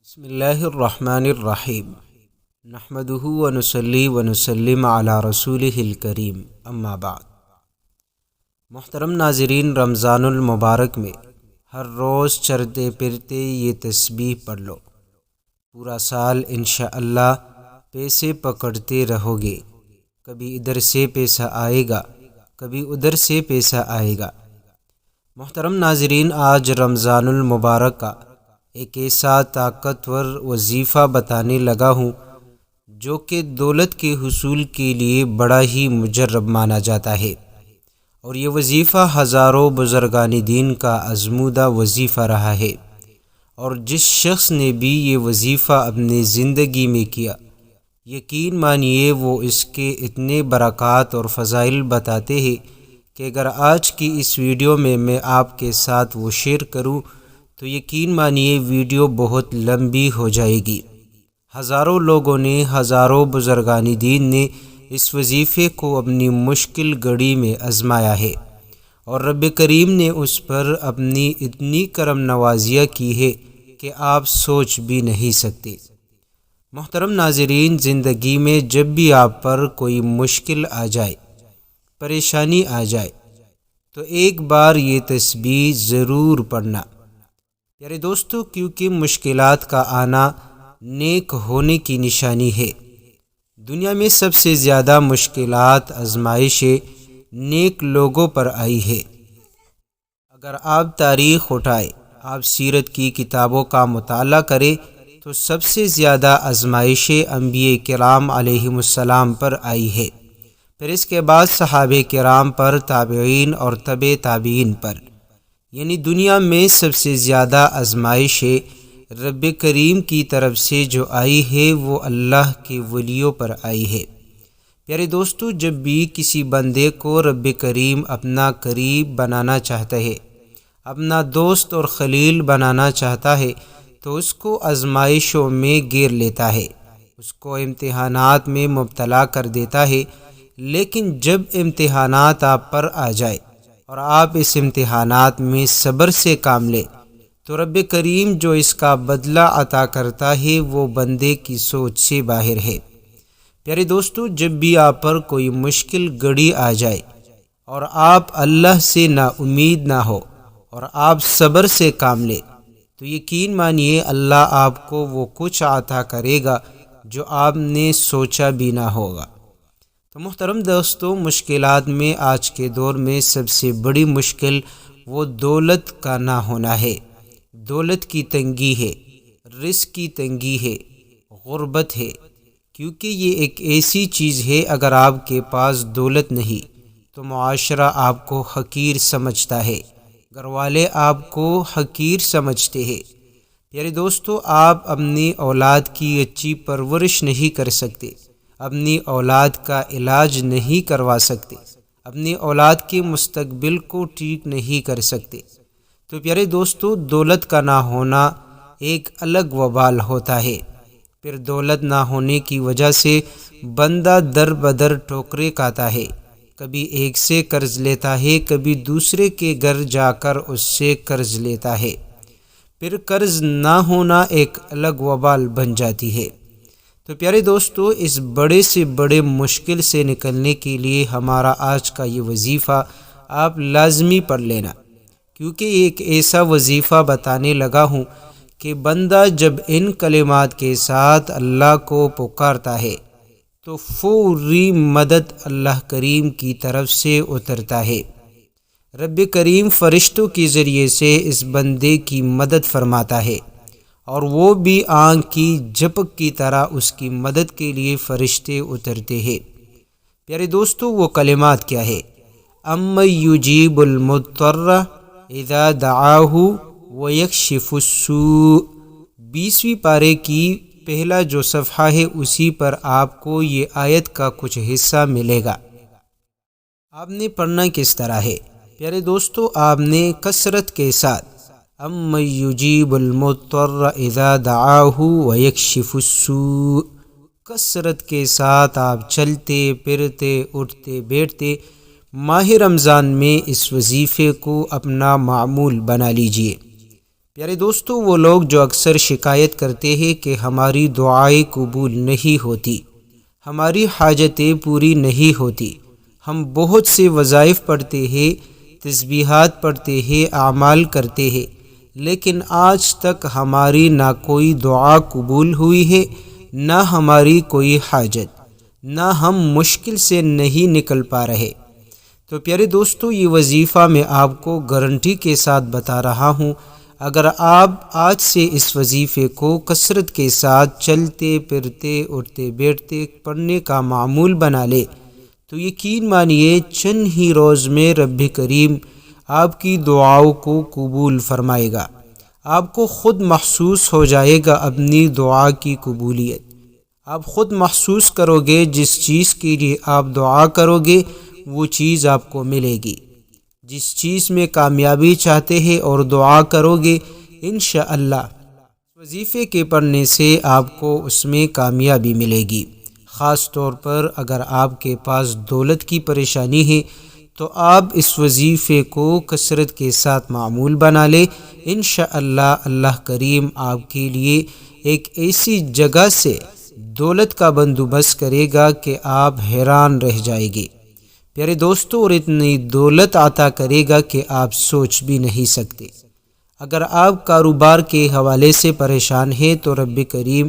بسم اللہ الرحمن الرحیم نحمدہ ونصلی ونسلم علی رسولہ الکریم اما بعد۔ محترم ناظرین، رمضان المبارک میں ہر روز چلتے پھرتے یہ تسبیح پڑھ لو، پورا سال انشاءاللہ پیسے پکڑتے رہو گے۔ کبھی ادھر سے پیسہ آئے گا، کبھی ادھر سے پیسہ آئے گا۔ محترم ناظرین، آج رمضان المبارک کا ایک ایسا طاقتور وظیفہ بتانے لگا ہوں جو کہ دولت کے حصول کے لیے بڑا ہی مجرب مانا جاتا ہے، اور یہ وظیفہ ہزاروں بزرگان دین کا آزمودہ وظیفہ رہا ہے، اور جس شخص نے بھی یہ وظیفہ اپنی زندگی میں کیا، یقین مانیے وہ اس کے اتنے برکات اور فضائل بتاتے ہیں کہ اگر آج کی اس ویڈیو میں آپ کے ساتھ وہ شیئر کروں تو یقین مانیے ویڈیو بہت لمبی ہو جائے گی۔ ہزاروں لوگوں نے، ہزاروں بزرگان دین نے اس وظیفے کو اپنی مشکل گھڑی میں آزمایا ہے، اور رب کریم نے اس پر اپنی اتنی کرم نوازیاں کی ہے کہ آپ سوچ بھی نہیں سکتے۔ محترم ناظرین، زندگی میں جب بھی آپ پر کوئی مشکل آ جائے، پریشانی آ جائے، تو ایک بار یہ تسبیح ضرور پڑھنا۔ پیارے دوستو، کیونکہ مشکلات کا آنا نیک ہونے کی نشانی ہے۔ دنیا میں سب سے زیادہ مشکلات، آزمائشیں نیک لوگوں پر آئی ہے۔ اگر آپ تاریخ اٹھائے، آپ سیرت کی کتابوں کا مطالعہ کریں تو سب سے زیادہ آزمائشیں انبیاء کرام علیہم السلام پر آئی ہے، پھر اس کے بعد صحابہ کرام پر، تابعین اور تبع تابعین پر، یعنی دنیا میں سب سے زیادہ آزمائشیں رب کریم کی طرف سے جو آئی ہے وہ اللہ کے ولیوں پر آئی ہے۔ پیارے دوستو، جب بھی کسی بندے کو رب کریم اپنا قریب بنانا چاہتا ہے، اپنا دوست اور خلیل بنانا چاہتا ہے، تو اس کو آزمائشوں میں گھیر لیتا ہے، اس کو امتحانات میں مبتلا کر دیتا ہے۔ لیکن جب امتحانات آپ پر آ جائے اور آپ اس امتحانات میں صبر سے کام لیں تو رب کریم جو اس کا بدلہ عطا کرتا ہے وہ بندے کی سوچ سے باہر ہے۔ پیارے دوستو، جب بھی آپ پر کوئی مشکل گھڑی آ جائے اور آپ اللہ سے نا امید نہ ہو اور آپ صبر سے کام لیں تو یقین مانیے اللہ آپ کو وہ کچھ عطا کرے گا جو آپ نے سوچا بھی نہ ہوگا۔ تو محترم دوستو، مشکلات میں آج کے دور میں سب سے بڑی مشکل وہ دولت کا نہ ہونا ہے، دولت کی تنگی ہے، رزق کی تنگی ہے، غربت ہے، کیونکہ یہ ایک ایسی چیز ہے اگر آپ کے پاس دولت نہیں تو معاشرہ آپ کو حقیر سمجھتا ہے، گھر والے آپ کو حقیر سمجھتے ہیں۔ پیارے دوستو، آپ اپنی اولاد کی اچھی پرورش نہیں کر سکتے، اپنی اولاد کا علاج نہیں کروا سکتے، اپنی اولاد کے مستقبل کو ٹھیک نہیں کر سکتے، تو پیارے دوستو دولت کا نہ ہونا ایک الگ وبال ہوتا ہے۔ پھر دولت نہ ہونے کی وجہ سے بندہ در بدر ٹھوکریں کھاتا ہے، کبھی ایک سے قرض لیتا ہے، کبھی دوسرے کے گھر جا کر اس سے قرض لیتا ہے، پھر قرض نہ ہونا ایک الگ وبال بن جاتی ہے۔ تو پیارے دوستو، اس بڑے سے بڑے مشکل سے نکلنے کے لیے ہمارا آج کا یہ وظیفہ آپ لازمی پڑھ لینا، کیونکہ ایک ایسا وظیفہ بتانے لگا ہوں کہ بندہ جب ان کلمات کے ساتھ اللہ کو پکارتا ہے تو فوری مدد اللہ کریم کی طرف سے اترتا ہے۔ رب کریم فرشتوں کے ذریعے سے اس بندے کی مدد فرماتا ہے، اور وہ بھی آنکھ کی جھپک کی طرح اس کی مدد کے لیے فرشتے اترتے ہیں۔ پیارے دوستو، وہ کلمات کیا ہے؟ اَمَّن یُجِیبُ الْمُضْطَرَّ اِذَا دَعَاهُ وَیَکْشِفُ السُّوءَ، 20ویں پارے کی پہلا جو صفحہ ہے اسی پر آپ کو یہ آیت کا کچھ حصہ ملے گا۔ آپ نے پڑھنا کس طرح ہے؟ پیارے دوستو، آپ نے کثرت کے ساتھ اَمَّن یُجِیبُ الْمُضْطَرَّ اِذَا دَعَاهُ وَیَکْشِفُ السُّوءَ، کثرت کے ساتھ آپ چلتے پھرتے اٹھتے بیٹھتے ماہ رمضان میں اس وظیفے کو اپنا معمول بنا لیجئے۔ پیارے دوستو، وہ لوگ جو اکثر شکایت کرتے ہیں کہ ہماری دعائیں قبول نہیں ہوتی، ہماری حاجتیں پوری نہیں ہوتی، ہم بہت سے وظائف پڑھتے ہیں، تسبیحات پڑھتے ہیں، اعمال کرتے ہیں، لیکن آج تک ہماری نہ کوئی دعا قبول ہوئی ہے، نہ ہماری کوئی حاجت، نہ ہم مشکل سے نہیں نکل پا رہے۔ تو پیارے دوستو، یہ وظیفہ میں آپ کو گارنٹی کے ساتھ بتا رہا ہوں، اگر آپ آج سے اس وظیفے کو کثرت کے ساتھ چلتے پھرتے اٹھتے بیٹھتے پڑھنے کا معمول بنا لے تو یقین مانیے چند ہی روز میں رب کریم آپ کی دعاؤں کو قبول فرمائے گا۔ آپ کو خود محسوس ہو جائے گا اپنی دعا کی قبولیت۔ آپ خود محسوس کرو گے جس چیز کے لیے آپ دعا کرو گے وہ چیز آپ کو ملے گی۔ جس چیز میں کامیابی چاہتے ہیں اور دعا کرو گے انشاءاللہ وظیفے کے پڑھنے سے آپ کو اس میں کامیابی ملے گی۔ خاص طور پر اگر آپ کے پاس دولت کی پریشانی ہے تو آپ اس وظیفے کو کثرت کے ساتھ معمول بنا لیں، انشاءاللہ اللہ کریم آپ کے لیے ایک ایسی جگہ سے دولت کا بندوبست کرے گا کہ آپ حیران رہ جائیں گے۔ پیارے دوستو، اور اتنی دولت عطا کرے گا کہ آپ سوچ بھی نہیں سکتے۔ اگر آپ کاروبار کے حوالے سے پریشان ہیں تو رب کریم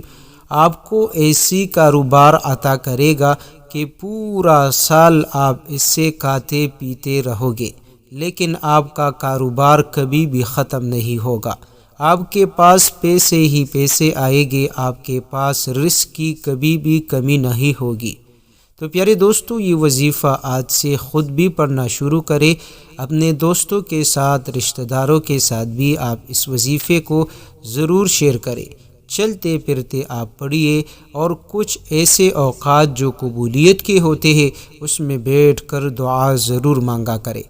آپ کو ایسی کاروبار عطا کرے گا کہ پورا سال آپ اس سے کھاتے پیتے رہو گے، لیکن آپ کا کاروبار کبھی بھی ختم نہیں ہوگا۔ آپ کے پاس پیسے ہی پیسے آئیں گے، آپ کے پاس رزق کی کبھی بھی کمی نہیں ہوگی۔ تو پیارے دوستو، یہ وظیفہ آج سے خود بھی پڑھنا شروع کرے، اپنے دوستوں کے ساتھ، رشتہ داروں کے ساتھ بھی آپ اس وظیفے کو ضرور شیئر کریں۔ چلتے پھرتے آپ پڑھیے، اور کچھ ایسے اوقات جو قبولیت کے ہوتے ہیں اس میں بیٹھ کر دعا ضرور مانگا کریں۔